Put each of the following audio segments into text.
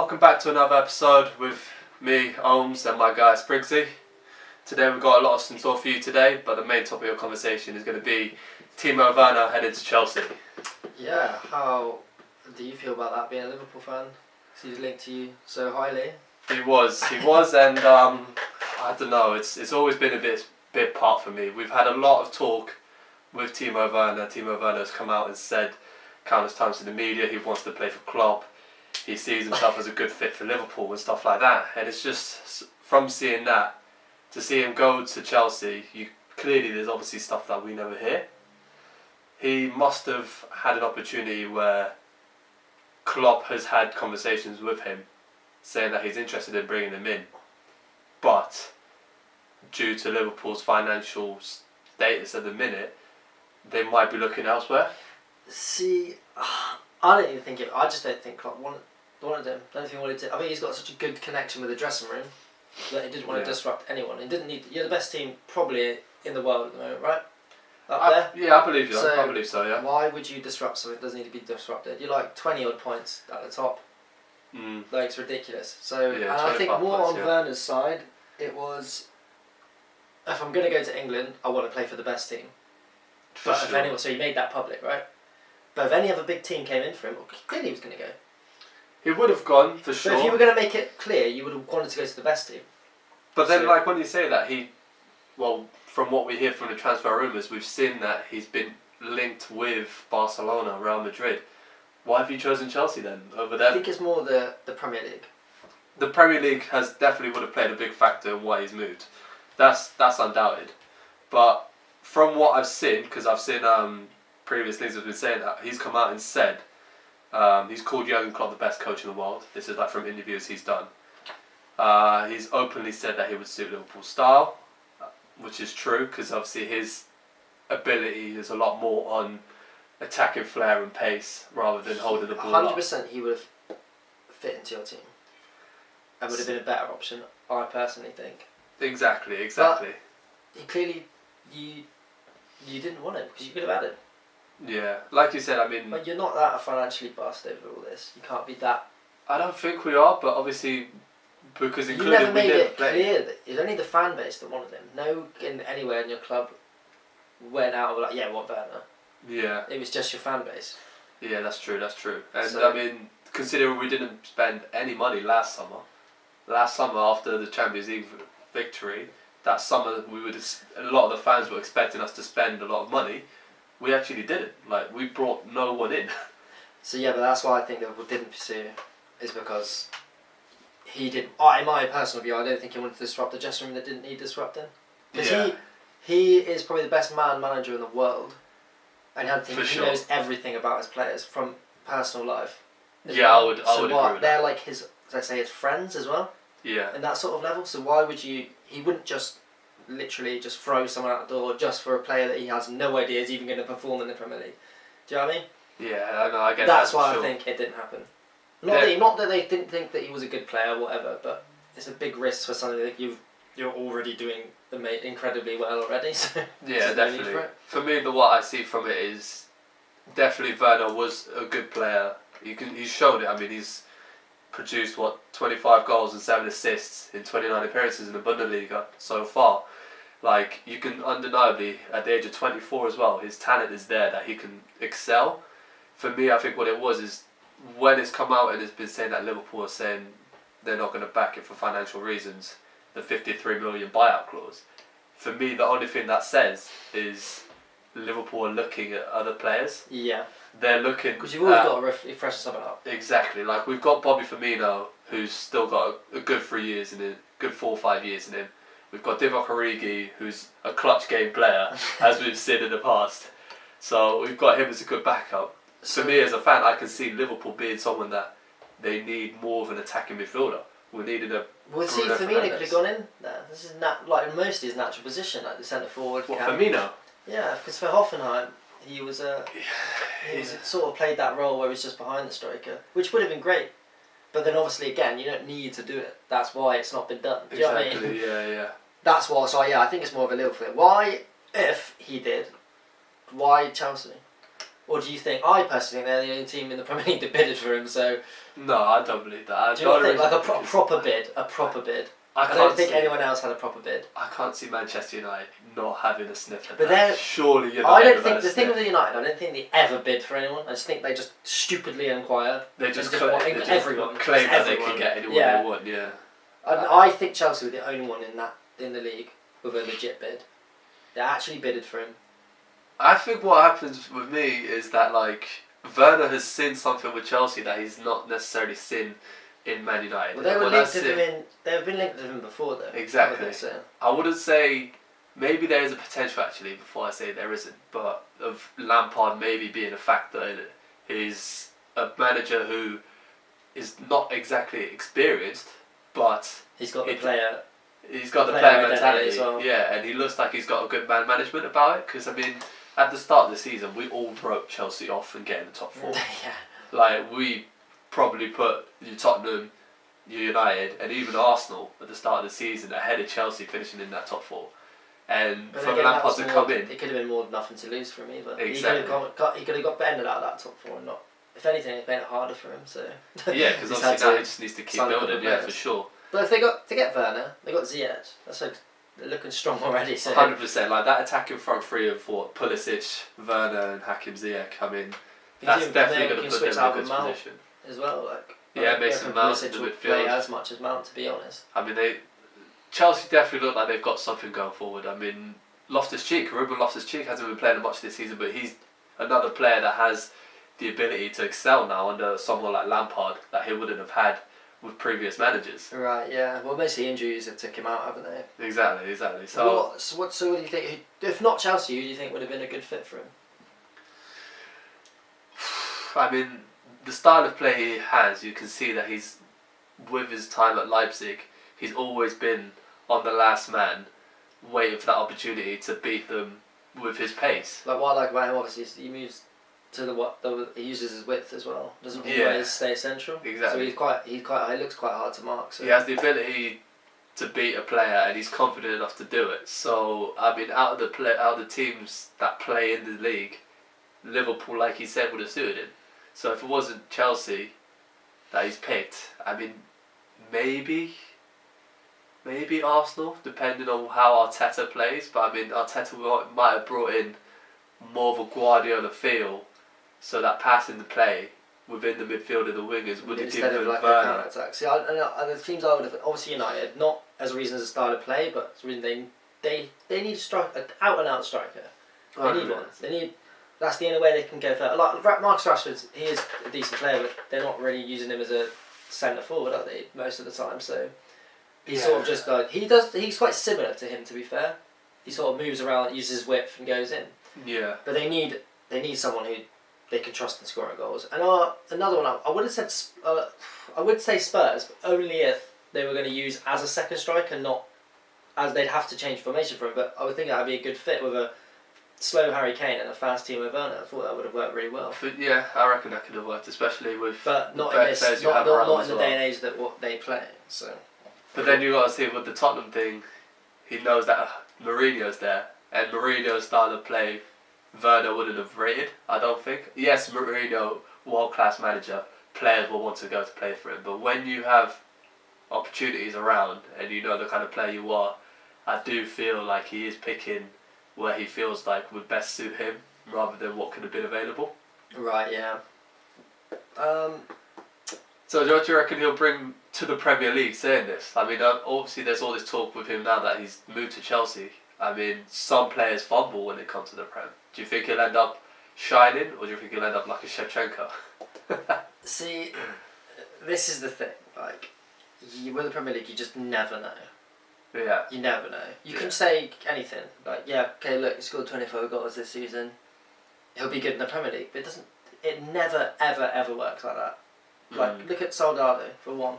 welcome back to another episode with me, Ohms, and my guy Sprigsy. Today we've got a lot in store for you today, but the main topic of conversation is going to be Timo Werner heading to Chelsea. Yeah, how do you feel about that, being a Liverpool fan? Because he's linked to you so highly. He was, and I don't know, it's always been a bit part for me. We've had a lot of talk with Timo Werner. Timo Werner has come out and said countless times to the media he wants to play for Klopp. He sees himself as a good fit for Liverpool and stuff like that. And it's just from seeing that to see him go to Chelsea. Clearly, there's obviously stuff that we never hear. He must have had an opportunity where Klopp has had conversations with him, saying that he's interested in bringing him in, but due to Liverpool's financial status at the minute, they might be looking elsewhere. See, I don't even think it. I just don't think Klopp wanted him. I don't think he wanted to. I think he's got such a good connection with the dressing room that he didn't want to disrupt anyone. He didn't need. You're the best team probably in the world at the moment, right? Up there. Yeah, I believe so. I believe so. Yeah. Why would you disrupt something that doesn't need to be disrupted? You're like 20 odd points at the top. Like, it's ridiculous. So, yeah, and I think more points, on Werner's side, it was, if I'm going to go to England, I want to play for the best team. But sure. if anyone, so he made that public, right? But if any other big team came in for him, clearly he was going to go. He would have gone for sure. But if you were going to make it clear, you would have wanted to go to the best team. But then, like when you say that, from what we hear from the transfer rumours, we've seen that he's been linked with Barcelona, Real Madrid. Why have you chosen Chelsea then over them? I think it's more the Premier League. The Premier League has definitely would have played a big factor in why he's moved. That's undoubted. But from what I've seen, because I've seen previous things have been saying that, he's come out and said he's called Jurgen Klopp the best coach in the world. This is like from interviews he's done. He's openly said that he would suit Liverpool's style, which is true because obviously his ability is a lot more on attacking flair and pace rather than holding the ball 100% he would have fit into your team and would have been a better option, I personally think. Exactly. But he clearly, you didn't want him because you could have had him. Yeah, like you said, I mean... But you're not that financially bust over all this. You can't be that... I don't think we are, but obviously, because you never made it clear that it's only the fan base that wanted him. No, anywhere in your club went out like, yeah, what Werner? Yeah. It was just your fan base. Yeah, that's true. And So, I mean, considering we didn't spend any money last summer after the Champions League victory, that summer a lot of the fans were expecting us to spend a lot of money. We actually didn't. Like, we brought no one in. So yeah, but that's why I think Liverpool didn't pursue, is because he did. In my personal view, I don't think he wanted to disrupt the dressing room that didn't need disrupting. Because he is probably the best manager in the world, and I think he knows everything about his players from personal life. Yeah, I would agree with they're that. like his friends as well. Yeah. In that sort of level. So why would you? He wouldn't just literally just throw someone out the door just for a player that he has no idea is even going to perform in the Premier League. Do you know what I mean? Yeah, I know. I get That's that. why I think it didn't happen. Not that they didn't think that he was a good player, or whatever. But it's a big risk for something that you're already doing incredibly well already. So yeah, definitely. For me, what I see from it is definitely Werner was a good player. He's shown it. I mean, he's produced 25 goals and 7 assists in 29 appearances in the Bundesliga so far. Like, you can undeniably, at the age of 24 as well, his talent is there that he can excel. For me, I think what it was is when it's come out and it's been saying that Liverpool are saying they're not going to back it for financial reasons, the 53 million buyout clause. For me, the only thing that says is Liverpool are looking at other players. Yeah. They're looking... Because you've always got to freshen something up. Exactly. Like, we've got Bobby Firmino, who's still got a good 3 years in it, good 4 or 5 years in him. We've got Divock Origi, who's a clutch game player, as we've seen in the past. So we've got him as a good backup. For me, as a fan, I can see Liverpool being someone that they need more of an attacking midfielder. We needed a... Well, see, Firmino could have gone in there. This is like most his natural position, like the centre forward. What, Firmino? Yeah, because for Hoffenheim, he was sort of played that role where he's just behind the striker, which would have been great. But then obviously, again, you don't need to do it. That's why it's not been done. Do you know what I mean? Yeah. That's why. So yeah, I think it's more of a Liverpool thing. Why, if he did, why Chelsea? Or do you think? I personally think they're the only team in the Premier League that bidded for him. So No, I don't believe that. do you not think like a proper bid? A proper bid. I don't think anyone else had a proper bid. I can't see Manchester United not having a sniff at But that. Surely United. I don't think the thing with the United. I don't think they ever bid for anyone. I just think they just stupidly inquire. They just everyone claim that they can get anyone they want. Yeah. And I think Chelsea were the only one in the league with a legit bid. They actually bidded for him. I think what happens with me is that like Werner has seen something with Chelsea that he's not necessarily seen in Man United. Well, they were linked with him in. They've been linked with him before, though. Exactly. I wouldn't say maybe there is a potential actually. Before I say there isn't, but of Lampard maybe being a factor in it. He's a manager who is not exactly experienced, but he's got the player. He's got the player mentality as well. Yeah, and he looks like he's got a good man management about it. Because I mean, at the start of the season, we all wrote Chelsea off and getting the top four. Yeah. Like we probably put Tottenham, United, and even Arsenal at the start of the season ahead of Chelsea finishing in that top four. And for Lampard to come in, it could have been more than nothing to lose for him either. Exactly. He could have got ended out of that top four and not. If anything, it's made it harder for him. So yeah, because obviously now he just needs to keep building. Yeah, for sure. But if they get Werner, they got Ziyech. That's like they're looking strong already. So 100%. Like that attacking front three of what Pulisic, Werner, and Hakim Ziyech. I mean, that's definitely going to put them in a good position as well. Like yeah, Mason Mount in the midfield. Play as much as Mount, to be honest. I mean, Chelsea definitely look like they've got something going forward. I mean, Ruben Loftus-Cheek hasn't been playing much this season, but he's another player that has the ability to excel now under someone like Lampard that he wouldn't have had with previous managers. Right, yeah. Well, mostly injuries have took him out, haven't they? Exactly. So what do you think? If not Chelsea, who do you think would have been a good fit for him? I mean, the style of play he has, you can see that he's, with his time at Leipzig, he's always been on the last man, waiting for that opportunity to beat them with his pace. Like what I like about him, obviously, is he moves to he uses his width as well. Doesn't always stay central. Exactly. So he looks quite hard to mark. So he has the ability to beat a player, and he's confident enough to do it. So I mean, out of the teams that play in the league, Liverpool, like he said, would have suited him. So if it wasn't Chelsea that he's picked, I mean, maybe Arsenal, depending on how Arteta plays. But I mean, Arteta might have brought in more of a Guardiola feel, so that passing the play within the midfield of the wingers would have instead of like a counter attack. See, the teams I would have obviously United, not as a reason as a style of play, but as a reason they need an out and out striker. They need one. They need. That's the only way they can go for. Like Marcus Rashford, he is a decent player, but they're not really using him as a centre forward, are they? Most of the time, so he's sort of just like he's quite similar to him, to be fair. He sort of moves around, uses his width, and goes in. Yeah. But they need someone who they can trust in scoring goals. And another one, I would say Spurs, but only if they were going to use as a second striker, not as they'd have to change formation for him. But I would think that would be a good fit with a slow Harry Kane and a fast Timo Werner. I thought that would have worked really well. Yeah, I reckon that could have worked, especially with. But not in this, not in the day and age that what they play. So. But then you got to see with the Tottenham thing, he knows that Mourinho's there, and Mourinho's style of play, Werner wouldn't have rated. I don't think. Yes, Mourinho, world class manager, players will want to go to play for him. But when you have opportunities around and you know the kind of player you are, I do feel like he is picking where he feels like would best suit him rather than what could have been available. Right. Yeah. So what do you reckon he'll bring to the Premier League saying this? I mean, obviously there's all this talk with him now that he's moved to Chelsea. I mean, some players fumble when it comes to the Prem. Do you think he'll end up shining, or do you think he'll end up like a Shevchenko? See, this is the thing. Like, with the Premier League, you just never know. Yeah. You never know. You can say anything. Like, yeah, okay, look, he scored 24 goals this season. He'll be good in the Premier League. But it doesn't. It never, ever, ever works like that. Like, look at Soldado, for one.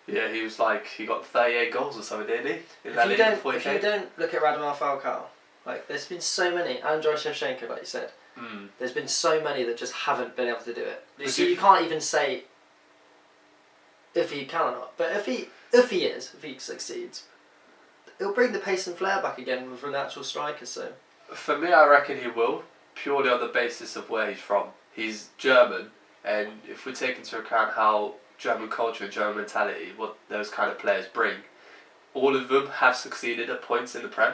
Yeah, he got 38 goals or something, didn't he? If you don't look at Radamel Falcao, like, there's been so many, Andrei Shevchenko, like you said, there's been so many that just haven't been able to do it. You can't even say if he can or not. But if he succeeds, he'll bring the pace and flair back again with a natural striker. So for me, I reckon he will. purely on the basis of where he's from. He's German, and if we take into account how German culture and German mentality, what those kind of players bring, all of them have succeeded at points in the Prem.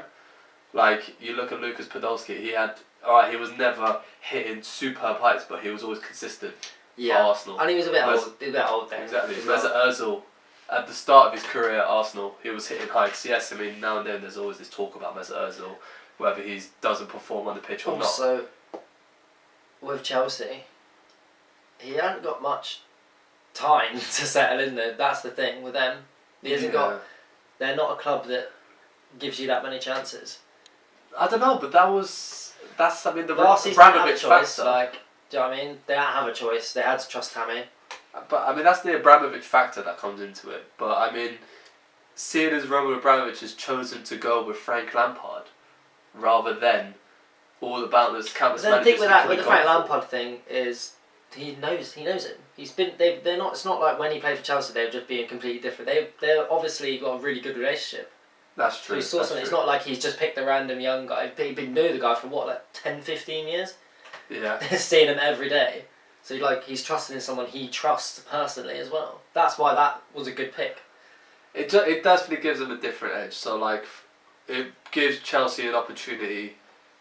Like, you look at Lucas Podolski, he was never hitting superb heights, but he was always consistent for Arsenal. And he was a bit old then. Exactly. Mesut Ozil, at the start of his career at Arsenal, he was hitting heights. Yes, I mean, now and then there's always this talk about Mesut Ozil, whether he doesn't perform on the pitch or not. Also, with Chelsea, he hasn't got much time to settle in there. That's the thing with them. He hasn't got. They're not a club that gives you that many chances. I don't know, but that's I mean the last season they had a Abramovich choice. factor. Like, do you know what I mean? They didn't have a choice. They had to trust Tammy. But I mean that's the Abramovich factor that comes into it. But I mean, seeing as Roman Abramovich has chosen to go with Frank Lampard rather than all the countless But managers. then the thing with that the Frank Lampard thing is he knows him. He's been they're not. It's not like when he played for Chelsea they're just being completely different. They're obviously got a really good relationship. That's true. So it's not like he's just picked a random young guy. He knew the guy for what, like 10, 15 years? Yeah. Seeing him every day. So he's trusted in someone he trusts personally as well. That's why that was a good pick. It definitely gives them a different edge. So like, it gives Chelsea an opportunity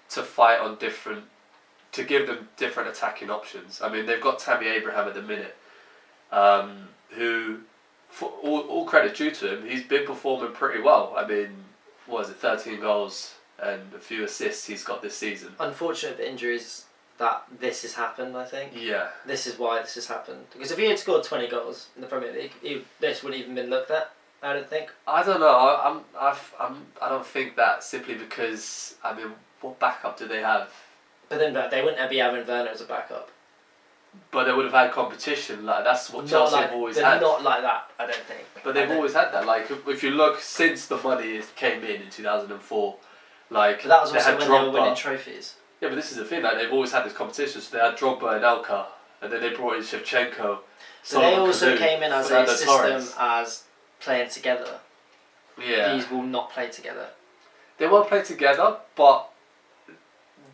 to fight on to give them different attacking options. I mean, they've got Tammy Abraham at the minute, who, for all credit due to him, he's been performing pretty well. I mean, what is it, 13 goals and a few assists he's got this season. Unfortunate the injuries that this has happened, I think. Yeah. This is why this has happened. Because if he had scored 20 goals in the Premier League, this wouldn't even been looked at, I don't think. I don't know. I don't think that simply because, I mean, what backup do they have? But then they wouldn't be having Werner as a backup. But they would have had competition. Like that's what Chelsea have always had. Not like that, I don't think. But they've always had that. Like if you look since the money came in 2004, like but that was also when Drogba. they were winning trophies. Yeah, but this is the thing. Like they've always had this competition. So they had Drogba and Elka, and then they brought in Shevchenko. So they also Kazoo, came in as Fernando a system Torres. as playing together. Yeah. These will not play together. They won't play together, but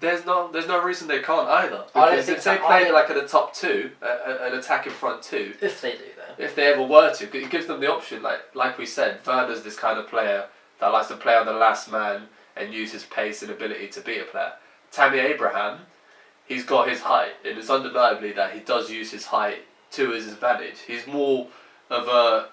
there's no reason they can't either. I don't Because think if they so. played like at the top two, an attacking front two, If they do, though. if they ever were to, it gives them the option. Like we said, Werner's this kind of player that likes to play on the last man and use his pace and ability to beat a player. Tammy Abraham, he's got his height, and it's undeniably that he does use his height to his advantage. He's more of a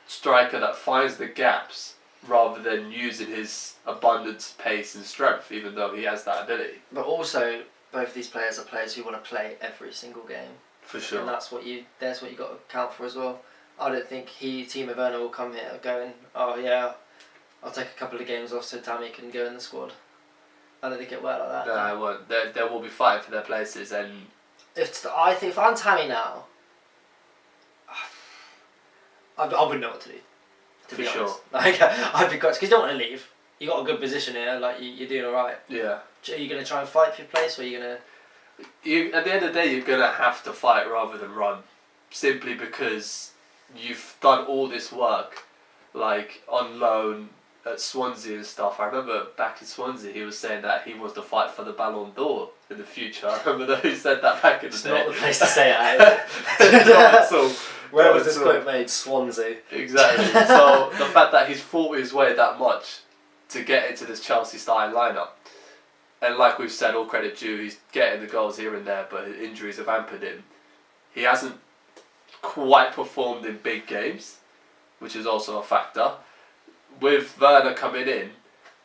striker that finds the gaps rather than using his abundance, pace and strength, even though he has that ability. But also, both of these players are players who want to play every single game. For sure. And that's what you got to account for as well. I don't think Timo Werner will come here going, oh yeah, I'll take a couple of games off so Tammy can go in the squad. I don't think it worked like that. No, it won't. They will be fighting for their places, and I think if I'm Tammy now, I wouldn't know what to do. To be honest. Like, I'd be because you don't want to leave. You got a good position here. Like you're doing all right. yeah. Are you gonna try and fight for your place, or are you gonna? At the end of the day, you're gonna have to fight rather than run, simply because you've done all this work, like on loan at Swansea and stuff. I remember back in Swansea, he was saying that he wants to fight for the Ballon d'Or in the future. I remember that he said that back in the day. It's not the place to say it. Not at all. Where was this quote made? Swansea. Exactly. So the fact that he's fought his way that much to get into this Chelsea style lineup, and like we've said, all credit due, he's getting the goals here and there, but his injuries have hampered him. He hasn't quite performed in big games, which is also a factor. With Werner coming in,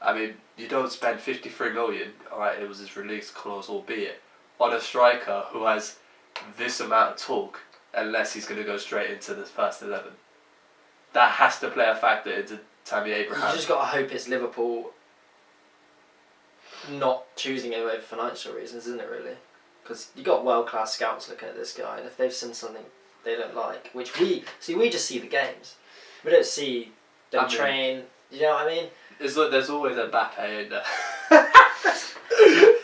I mean, you don't spend 53 million, alright, it was his release clause, albeit, on a striker who has this amount of talk, unless he's going to go straight into the first 11. That has to play a factor into Tammy Abraham. You just got to hope it's Liverpool not choosing him over financial reasons, isn't it, really? Because you got world-class scouts looking at this guy, and if they've seen something they don't like, which we just see the games. We don't see them train, you know what I mean? There's always a Mbappe in there.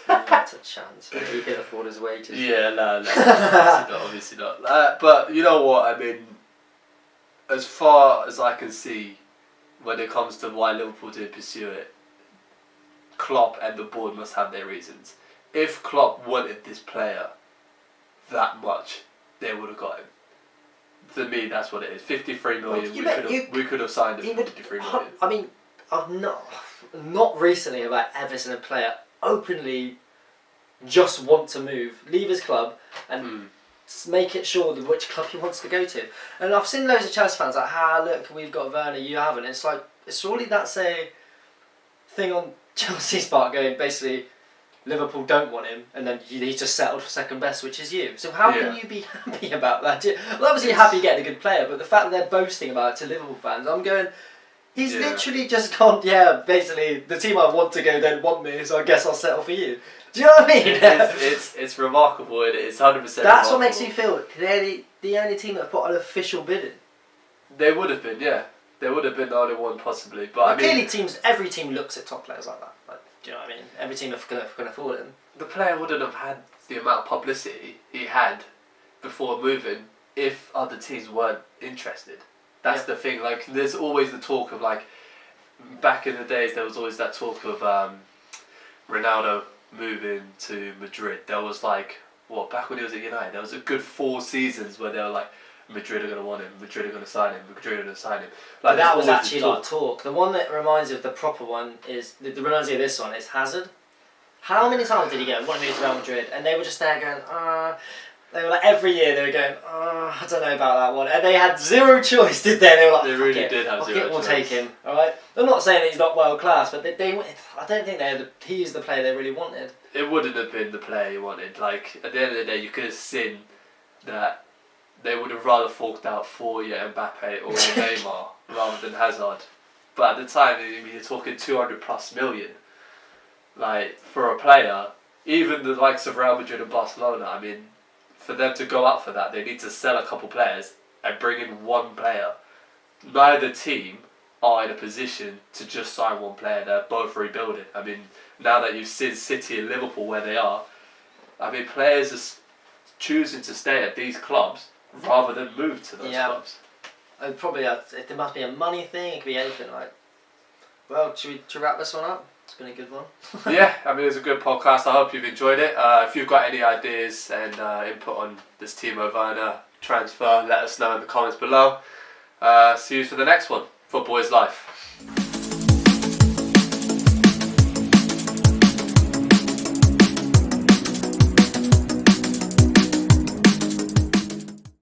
Not a chance. He can afford his wages. Yeah, no, obviously not. But you know what, I mean, as far as I can see, when it comes to why Liverpool did pursue it, Klopp and the board must have their reasons. if Klopp wanted this player that much, they would have got him. To me, that's what it is. 53 million. Well, we could have signed him for 53 million. I mean, I've not recently have I ever seen a player openly just want to move, leave his club, and make it sure that which club he wants to go to. And I've seen loads of Chelsea fans like, look, we've got Werner, you haven't. It's like, surely that's a thing on Chelsea's part going, basically, Liverpool don't want him, and then he's just settled for second best, which is you. So how can you be happy about that? Well, obviously you're happy getting a good player, but the fact that they're boasting about it to Liverpool fans, I'm going, he's literally just gone, basically, the team I want to go don't want me, so I guess I'll settle for you. Do you know what I mean? It's remarkable, and it's 100%. That's remarkable. what makes me feel they're the only team that put an official bid in. They would have been, yeah. They would have been the only one possibly, but I mean, clearly every team looks at top players like that. Like, do you know what I mean? Every team can afford him. the player wouldn't have had the amount of publicity he had before moving if other teams weren't interested. That's the thing. Like, there's always the talk of, like, back in the days, there was always that talk of Ronaldo moving to Madrid. There was like, back when he was at United, there was a good 4 seasons where they were like, Madrid are going to want him, Madrid are going to sign him, Madrid are going to sign him. Like, but that was actually like talk. The one that reminds me of the proper one is, the reminds me of this one is Hazard. How many times did he go, want to move to Real Madrid? And they were just there going, they were like, every year they were going, I don't know about that one. And they had zero choice, did they? They were like, they really did have zero choice. We'll take him, alright? I'm not saying that he's not world class, but I don't think he is the player they really wanted. It wouldn't have been the player he wanted. Like, at the end of the day, you could have seen that they would have rather forked out for Mbappe or Neymar rather than Hazard. But at the time, you're talking 200 plus million. Like, for a player, even the likes of Real Madrid and Barcelona, I mean, for them to go up for that, they need to sell a couple players and bring in one player. Neither team are in a position to just sign one player. They're both rebuilding. I mean, now that you've seen City and Liverpool where they are, I mean, players are choosing to stay at these clubs rather than move to those clubs. Probably, there must be a money thing. It could be anything. Like, well, should we wrap this one up? It's been a good one. Yeah, I mean, it's a good podcast. I hope you've enjoyed it. If you've got any ideas and input on this Timo Werner transfer, let us know in the comments below. See you for the next one. Football is life.